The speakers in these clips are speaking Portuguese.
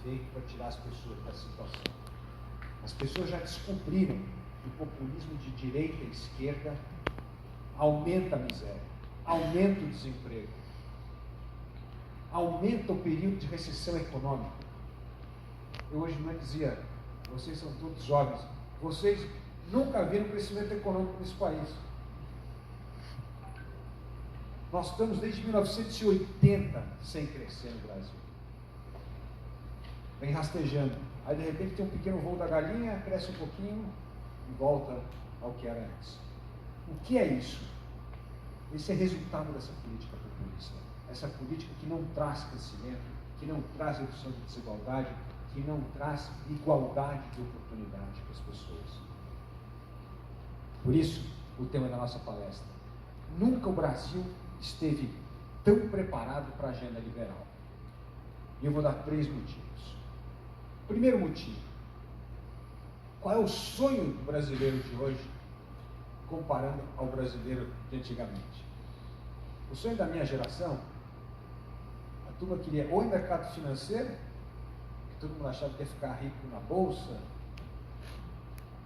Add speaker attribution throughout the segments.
Speaker 1: feito para tirar as pessoas da situação. As pessoas já descobriram que o populismo de direita e esquerda aumenta a miséria, aumenta o desemprego, aumenta o período de recessão econômica. Eu hoje não dizia, vocês são todos jovens, vocês nunca viram crescimento econômico nesse país. Nós estamos desde 1980 sem crescer no Brasil. Vem rastejando. Aí de repente tem um pequeno voo da galinha, cresce um pouquinho e volta ao que era antes. O que é isso? Esse é resultado dessa política populista. Essa política que não traz crescimento, que não traz redução de desigualdade, que não traz igualdade de oportunidade para as pessoas. Por isso, o tema da nossa palestra. Nunca o Brasil esteve tão preparado para a agenda liberal. E eu vou dar 3 motivos. Primeiro motivo. Qual é o sonho do brasileiro de hoje, comparando ao brasileiro de antigamente? O sonho da minha geração, a turma queria ou em mercado financeiro, que todo mundo achava que ia ficar rico na bolsa,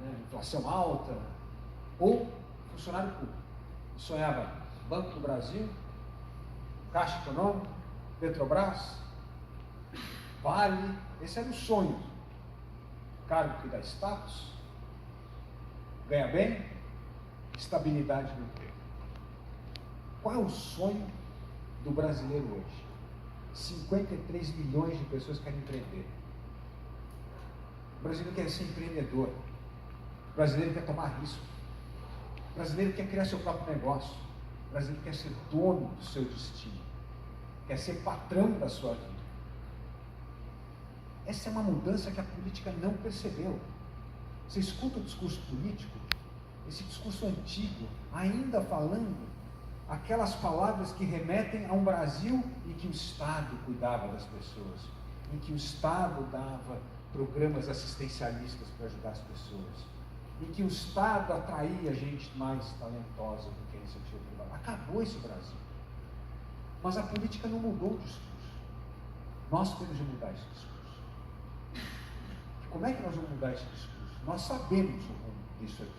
Speaker 1: né, inflação alta, ou funcionário público. Sonhava Banco do Brasil, Caixa Econômica, Petrobras, Vale. Esse era o sonho. Cargo que dá status, ganha bem, estabilidade no emprego. Qual é o sonho do brasileiro hoje? 53 milhões de pessoas querem empreender. O brasileiro quer ser empreendedor. O brasileiro quer tomar risco. O brasileiro quer criar seu próprio negócio. O brasileiro quer ser dono do seu destino. Quer ser patrão da sua vida. Essa é uma mudança que a política não percebeu. Você escuta o discurso político, esse discurso antigo, ainda falando aquelas palavras que remetem a um Brasil em que o Estado cuidava das pessoas, em que o Estado dava programas assistencialistas para ajudar as pessoas, em que o Estado atraía gente mais talentosa do que a iniciativa privada. Acabou esse Brasil. Mas a política não mudou o discurso. Nós temos de mudar esse discurso. Como é que nós vamos mudar esse discurso? Nós sabemos o rumo disso aqui.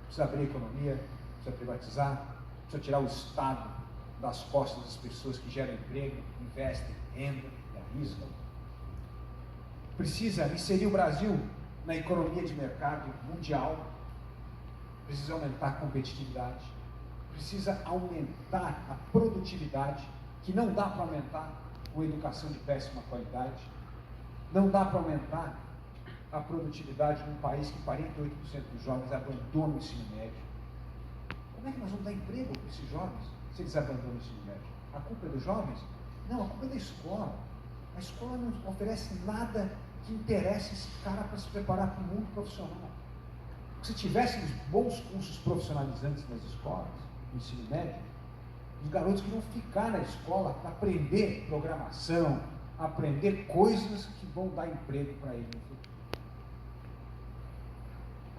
Speaker 1: Precisa abrir a economia, precisa privatizar, precisa tirar o Estado das costas das pessoas que geram emprego, investem, renda e arriscam. Precisa inserir o Brasil na economia de mercado mundial, precisa aumentar a competitividade, precisa aumentar a produtividade, que não dá para aumentar com educação de péssima qualidade, não dá para aumentar a produtividade num país que 48% dos jovens abandonam o ensino médio. Como é que nós vamos dar emprego para esses jovens se eles abandonam o ensino médio? A culpa é dos jovens? Não, a culpa é da escola. A escola não oferece nada que interesse esse cara para se preparar para o mundo profissional. Se tivéssemos bons cursos profissionalizantes nas escolas, no ensino médio, os garotos que vão ficar na escola para aprender programação, aprender coisas que vão dar emprego para ele no futuro.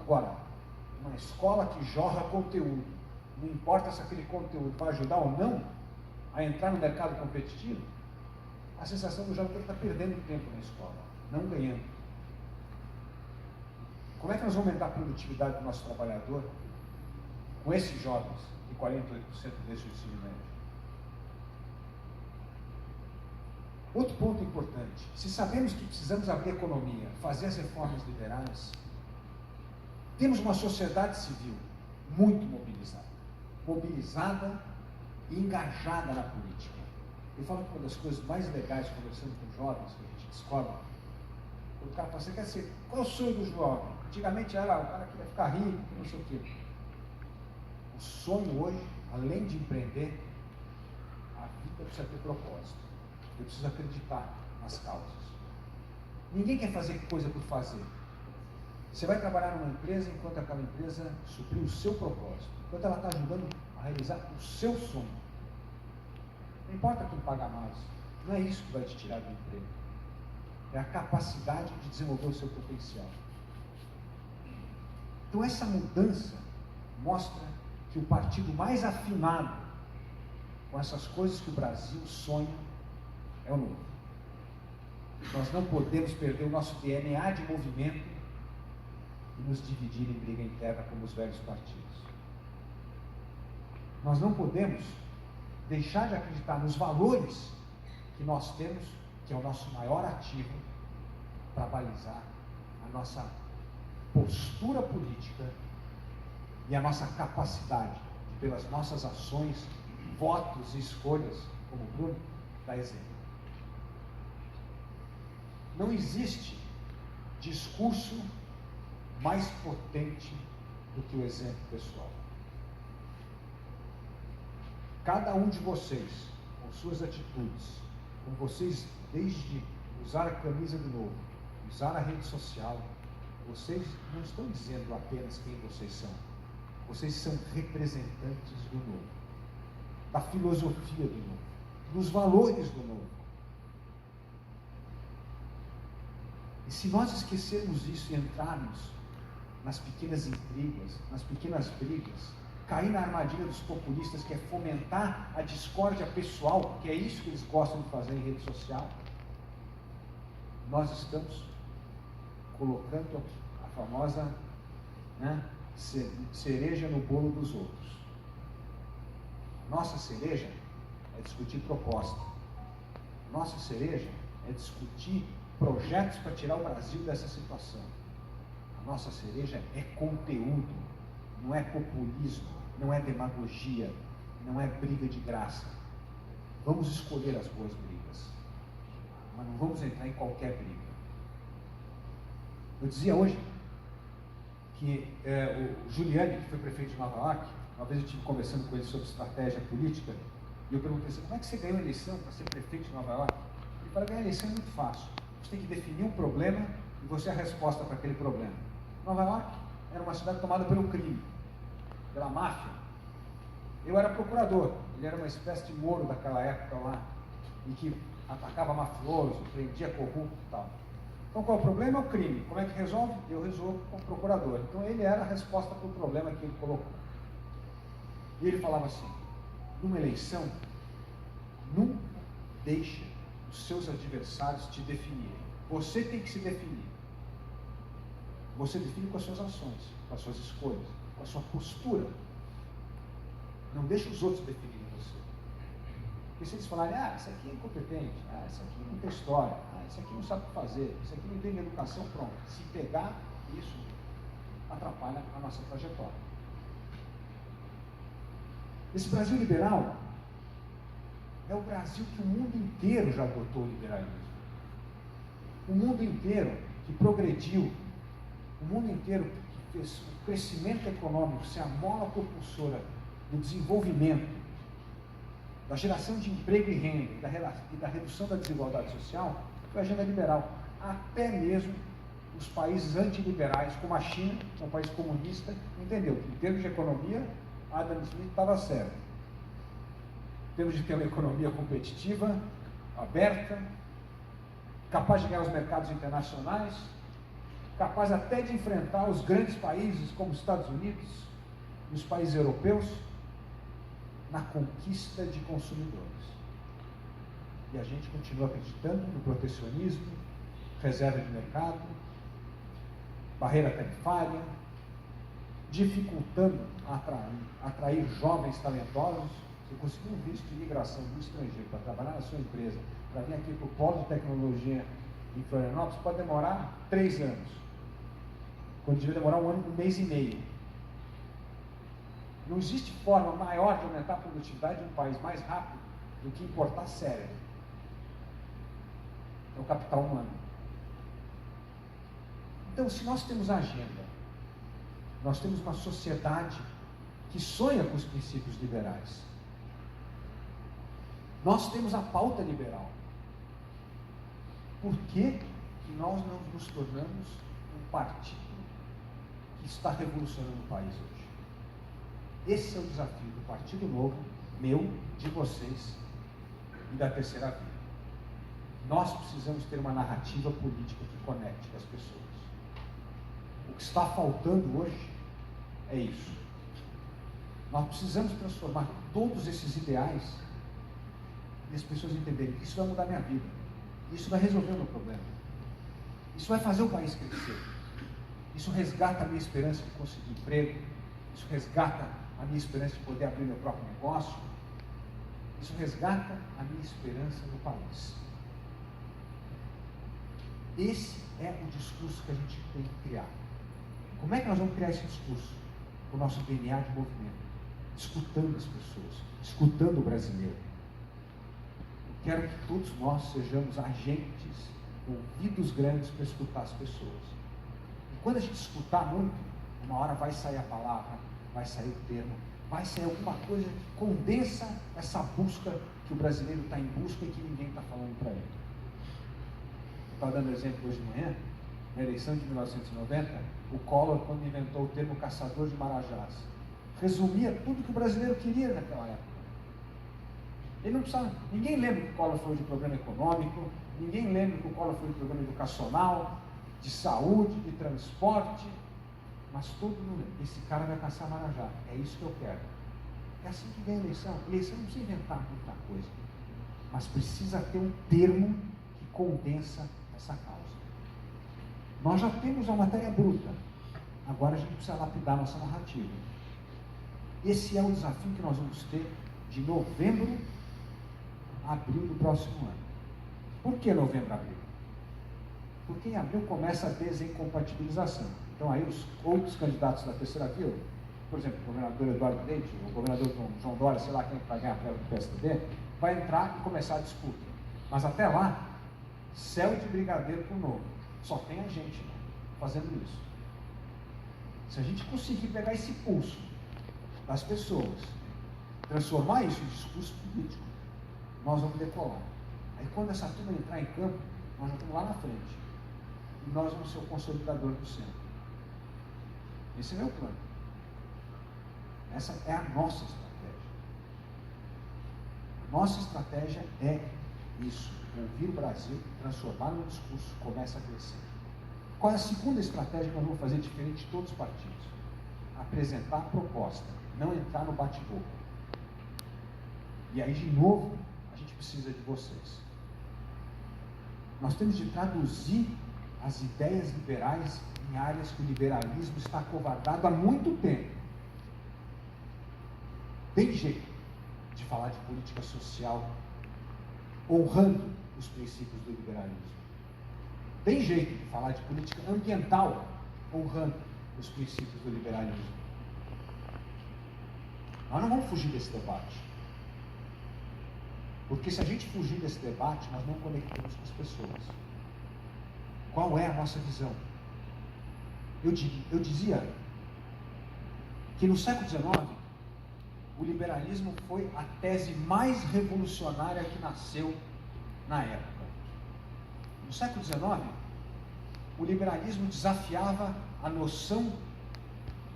Speaker 1: Agora, uma escola que jorra conteúdo, não importa se aquele conteúdo vai ajudar ou não a entrar no mercado competitivo, a sensação do jovem é que ele está perdendo tempo na escola, não ganhando. Como é que nós vamos aumentar a produtividade do nosso trabalhador com esses jovens que 48% deixam o ensino médio? Outro ponto importante, se sabemos que precisamos abrir a economia, fazer as reformas liberais, temos uma sociedade civil muito mobilizada e engajada na política. Eu falo que uma das coisas mais legais, conversando com jovens, que a gente descobre, o cara fala, você quer ser, qual é o sonho do jovem? Antigamente era o cara queria ficar rico, não sei o quê. O sonho hoje, além de empreender, a vida precisa ter propósito. Eu preciso acreditar nas causas. Ninguém quer fazer coisa por fazer. Você vai trabalhar numa empresa enquanto aquela empresa suprir o seu propósito, enquanto ela está ajudando a realizar o seu sonho. Não importa quem pagar mais, não é isso que vai te tirar do emprego. É a capacidade de desenvolver o seu potencial. Então essa mudança mostra que o partido mais afinado com essas coisas que o Brasil sonha é o Novo. Nós não podemos perder o nosso DNA de movimento e nos dividir em briga interna como os velhos partidos. Nós não podemos deixar de acreditar nos valores que nós temos, que é o nosso maior ativo para balizar a nossa postura política e a nossa capacidade de, pelas nossas ações, votos e escolhas, como o Bruno, dar exemplo. Não existe discurso mais potente do que o exemplo pessoal. Cada um de vocês, com suas atitudes, com vocês, desde usar a camisa do Novo, usar a rede social, vocês não estão dizendo apenas quem vocês são. Vocês são representantes do Novo, da filosofia do Novo, dos valores do Novo. E se nós esquecermos isso e entrarmos nas pequenas intrigas, nas pequenas brigas, cair na armadilha dos populistas, que é fomentar a discórdia pessoal, que é isso que eles gostam de fazer em rede social, nós estamos colocando a famosa, cereja no bolo dos outros. Nossa cereja é discutir proposta. Nossa cereja é discutir projetos para tirar o Brasil dessa situação. A nossa cereja é conteúdo, não é populismo, não é demagogia, não é briga de graça. Vamos escolher as boas brigas, mas não vamos entrar em qualquer briga. Eu dizia hoje que o Giuliani, que foi prefeito de Nova York, uma vez eu estive conversando com ele sobre estratégia política, e eu perguntei assim: como é que você ganhou a eleição para ser prefeito de Nova York? Ele falou: ganhar a eleição é muito fácil. Você tem que definir um problema e você é a resposta para aquele problema. Nova York era uma cidade tomada pelo crime, pela máfia. Eu era procurador, ele era uma espécie de Moro daquela época lá, em que atacava mafioso, prendia corrupto e tal. Então qual é o problema? É o crime. Como é que resolve? Eu resolvo com o procurador. Então ele era a resposta para o problema que ele colocou. E ele falava assim: numa eleição, nunca deixe os seus adversários te definirem. Você tem que se definir. Você define com as suas ações, com as suas escolhas, com a sua postura. Não deixe os outros definirem você. Porque se eles falarem: esse aqui é incompetente, esse aqui não tem história, esse aqui não sabe o que fazer, esse aqui não tem educação, pronto. Se pegar, isso atrapalha a nossa trajetória. Esse Brasil liberal é o Brasil que o mundo inteiro já adotou o liberalismo. O mundo inteiro que progrediu, o mundo inteiro que fez o crescimento econômico ser a mola propulsora do desenvolvimento, da geração de emprego e renda e da redução da desigualdade social, foi a agenda liberal. Até mesmo os países antiliberais, como a China, que é um país comunista, entendeu que, em termos de economia, Adam Smith estava certo. Em termos de ter uma economia competitiva, aberta, capaz de ganhar os mercados internacionais, capaz até de enfrentar os grandes países como os Estados Unidos e os países europeus na conquista de consumidores. E a gente continua acreditando no protecionismo, reserva de mercado, barreira tarifária, dificultando atrair jovens talentosos. Você conseguir um visto de imigração do estrangeiro para trabalhar na sua empresa, para vir aqui para o polo de tecnologia em Florianópolis, pode demorar 3 anos, quando devia demorar um mês e meio. Não existe forma maior de aumentar a produtividade de um país mais rápido do que importar cérebro. É o capital humano. Então, se nós temos a agenda, nós temos uma sociedade que sonha com os princípios liberais. Nós temos a pauta liberal. Por que nós não nos tornamos um partido que está revolucionando o país hoje? Esse é o desafio do Partido Novo, meu, de vocês e da Terceira Via. Nós precisamos ter uma narrativa política que conecte as pessoas. O que está faltando hoje é isso. Nós precisamos transformar todos esses ideais e as pessoas entenderem que isso vai mudar a minha vida. Isso vai resolver o meu problema. Isso vai fazer o país crescer. Isso resgata a minha esperança de conseguir emprego. Isso resgata a minha esperança de poder abrir meu próprio negócio. Isso resgata a minha esperança no país. Esse é o discurso que a gente tem que criar. Como é que nós vamos criar esse discurso? Com o nosso DNA de movimento. Escutando as pessoas. Escutando o brasileiro. Eu quero que todos nós sejamos agentes, ouvidos grandes para escutar as pessoas. E quando a gente escutar muito, uma hora vai sair a palavra, vai sair o termo, vai sair alguma coisa que condensa essa busca que o brasileiro está em busca e que ninguém está falando para ele. Eu estava dando exemplo hoje de manhã, na eleição de 1990, o Collor, quando inventou o termo caçador de marajás, resumia tudo que o brasileiro queria naquela época. Ele não precisava, ninguém lembra que o Collor foi de programa econômico, ninguém lembra que o Collor foi de programa educacional, de saúde, de transporte, mas todo mundo lembra, esse cara vai caçar marajá, é isso que eu quero. É assim que ganha a eleição. Eleição não precisa inventar muita coisa, mas precisa ter um termo que condensa essa causa. Nós já temos a matéria bruta, agora a gente precisa lapidar nossa narrativa. Esse é o desafio que nós vamos ter de novembro a abril do próximo ano. Por que novembro a abril? Porque em abril começa a desincompatibilização. Então aí os outros candidatos da terceira via, por exemplo, o governador Eduardo Leite, o governador João Dória, sei lá quem vai ganhar a prévia do PSDB, vai entrar e começar a disputa. Mas até lá, céu de brigadeiro com o novo. Só tem a gente fazendo isso. Se a gente conseguir pegar esse pulso das pessoas, transformar isso em discurso político, nós vamos decolar. Aí quando essa turma entrar em campo, nós já estamos lá na frente. E nós vamos ser o consolidador do centro. Esse é o meu plano. Essa é a nossa estratégia. A nossa estratégia é isso. Ouvir o Brasil, transformar no discurso, começa a crescer. Qual é a segunda estratégia que nós vamos fazer diferente de todos os partidos? Apresentar a proposta, não entrar no bate-boca. E aí, de novo, a gente precisa de vocês. Nós temos de traduzir as ideias liberais em áreas que o liberalismo está acovardado há muito tempo. Tem jeito de falar de política social honrando os princípios do liberalismo. Tem jeito de falar de política ambiental honrando os princípios do liberalismo. Nós não vamos fugir desse debate. Porque se a gente fugir desse debate, nós não conectamos com as pessoas. Qual é a nossa visão? Eu dizia que no século XIX, o liberalismo foi a tese mais revolucionária que nasceu na época. No século XIX, o liberalismo desafiava a noção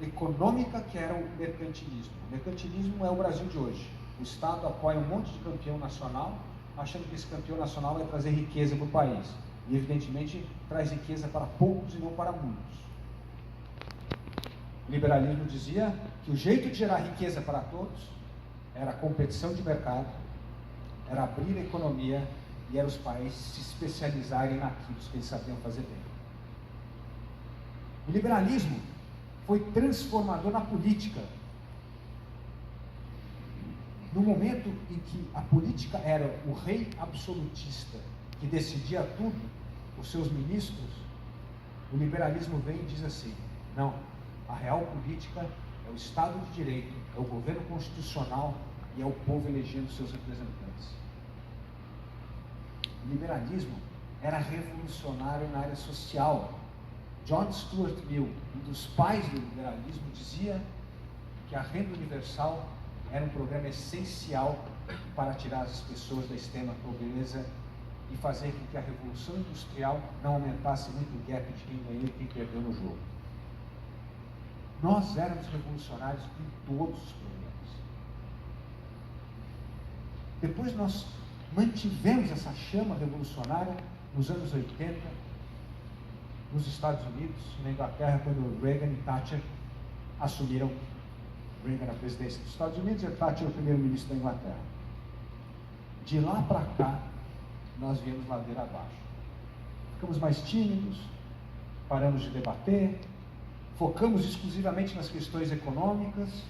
Speaker 1: econômica que era o mercantilismo. O mercantilismo é o Brasil de hoje. O Estado apoia um monte de campeão nacional, achando que esse campeão nacional vai trazer riqueza para o país. E, evidentemente, traz riqueza para poucos e não para muitos. O liberalismo dizia que o jeito de gerar riqueza para todos era a competição de mercado, era abrir a economia e era os países se especializarem naquilo que eles sabiam fazer bem. O liberalismo foi transformador na política. No momento em que a política era o rei absolutista que decidia tudo, os seus ministros, o liberalismo vem e diz assim: não, a real política é o Estado de Direito, é o governo constitucional e é o povo elegendo seus representantes. O liberalismo era revolucionário na área social. John Stuart Mill, um dos pais do liberalismo, dizia que a renda universal era um programa essencial para tirar as pessoas da extrema pobreza e fazer com que a revolução industrial não aumentasse muito o gap de quem ganhou e quem perdeu no jogo. Nós éramos revolucionários em todos os problemas. Depois nós mantivemos essa chama revolucionária nos anos 80, nos Estados Unidos, na Inglaterra, quando Reagan e Thatcher assumiram. Reagan na presidência dos Estados Unidos e Thatcher o primeiro-ministro da Inglaterra. De lá para cá, nós viemos ladeira abaixo. Ficamos mais tímidos, paramos de debater, focamos exclusivamente nas questões econômicas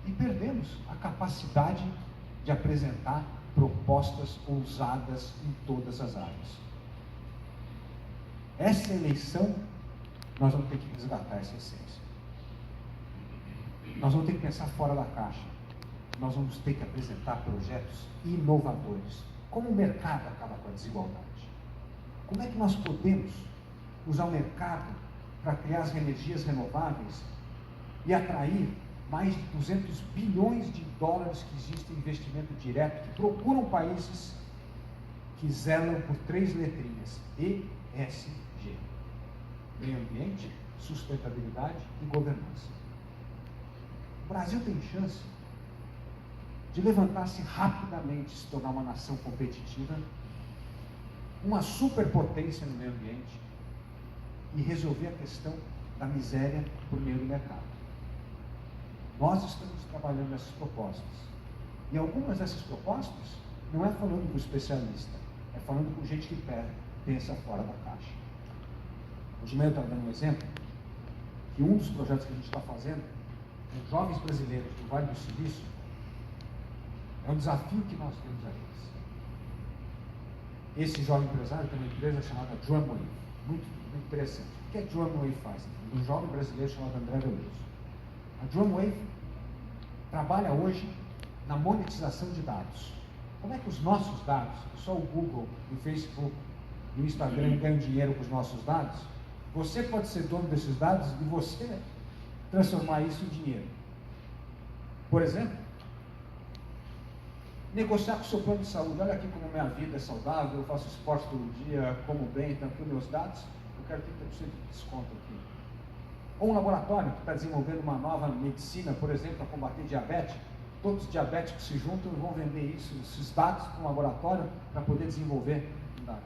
Speaker 1: e perdemos a capacidade de apresentar propostas ousadas em todas as áreas. Essa eleição, nós vamos ter que resgatar essa essência. Nós vamos ter que pensar fora da caixa. Nós vamos ter que apresentar projetos inovadores. Como o mercado acaba com a desigualdade? Como é que nós podemos usar o mercado para criar as energias renováveis e atrair mais de 200 bilhões de dólares que existem em investimento direto, que procuram países que zelam por 3 letrinhas, ESG: meio ambiente, sustentabilidade e governança. O Brasil tem chance de levantar-se rapidamente, se tornar uma nação competitiva, uma superpotência no meio ambiente e resolver a questão da miséria por meio do mercado. Nós estamos trabalhando nessas propostas. E algumas dessas propostas não é falando com especialista, é falando com gente que pensa fora da caixa. Hoje mesmo eu estava dando um exemplo, que um dos projetos que a gente está fazendo com jovens brasileiros do Vale do Silício é um desafio que nós temos a eles. Esse jovem empresário tem uma empresa chamada Drumwave, muito interessante. O que a Drumwave faz? Um jovem brasileiro chamado André Veloso. A Drumwave trabalha hoje na monetização de dados. Como é que os nossos dados, só o Google, o Facebook e o Instagram ganham dinheiro com os nossos dados? Você pode ser dono desses dados e você transformar isso em dinheiro. Por exemplo, negociar com o seu plano de saúde. Olha aqui como minha vida é saudável, eu faço esporte todo dia, como bem, então aqui os meus dados, eu quero 30% de desconto aqui. Ou um laboratório que está desenvolvendo uma nova medicina, por exemplo, para combater diabetes. Todos os diabéticos se juntam e vão vender esses dados para um laboratório para poder desenvolver dados.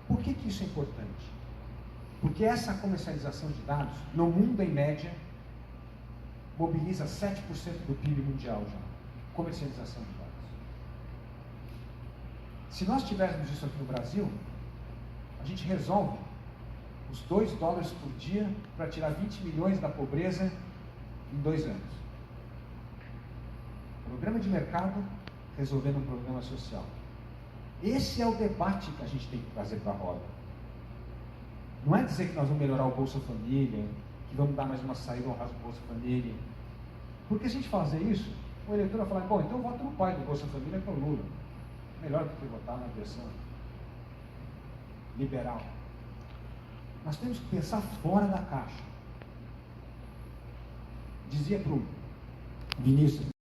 Speaker 1: Por que isso é importante? Porque essa comercialização de dados, no mundo em média, mobiliza 7% do PIB mundial já. Comercialização de dados. Se nós tivéssemos isso aqui no Brasil, a gente resolve os $2 por dia para tirar 20 milhões da pobreza em 2 anos. Programa de mercado resolvendo um problema social. Esse é o debate que a gente tem que trazer para a roda. Não é dizer que nós vamos melhorar o Bolsa Família, que vamos dar mais uma saída honrosa do Bolsa Família. Porque se a gente fazer isso, o eleitor vai falar, bom, então eu voto no pai do Bolsa Família, que é o Lula. Melhor do que votar na versão liberal. Nós temos que pensar fora da caixa. Dizia para o Vinícius,